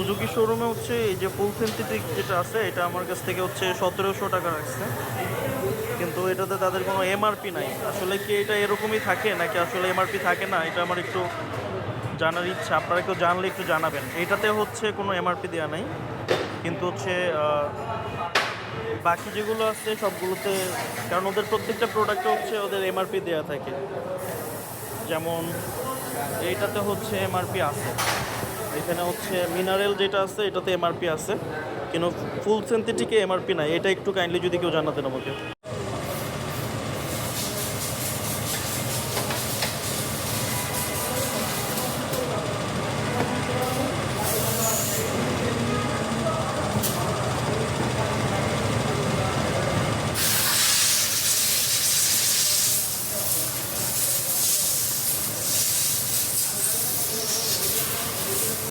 Suzuki শোরুমে হচ্ছে এই যে ফুল সিনথেটিক যেটা আছে এটা আমার কাছ থেকে হচ্ছে 1700 টাকা রাখছে, কিন্তু এটাতে তাদের কোনো এমআরপি নাই। আসলে কি এটা এরকমই থাকে নাকি আসলে এমআরপি থাকে না, এটা আমার একটু জানার ইচ্ছা। আপনারা কেউ জানলে একটু জানাবেন। এটাতে হচ্ছে কোনো এমআরপি দেওয়া নাই, কিন্তু হচ্ছে বাকি যেগুলো আছে সবগুলোতে, কারণ ওদের প্রত্যেকটা প্রোডাক্টে হচ্ছে ওদের এমআরপি দেওয়া থাকে। যেমন এইটাতে হচ্ছে এমআরপি আছে, এখানে হচ্ছে মিনারেল যেটা আছে এটাতে এমআরপি আছে, কিন্তু ফুল সিনথেটিকে এমআরপি নাই। এটা একটু কাইন্ডলি যদি কেউ জানাতেন আমাকে।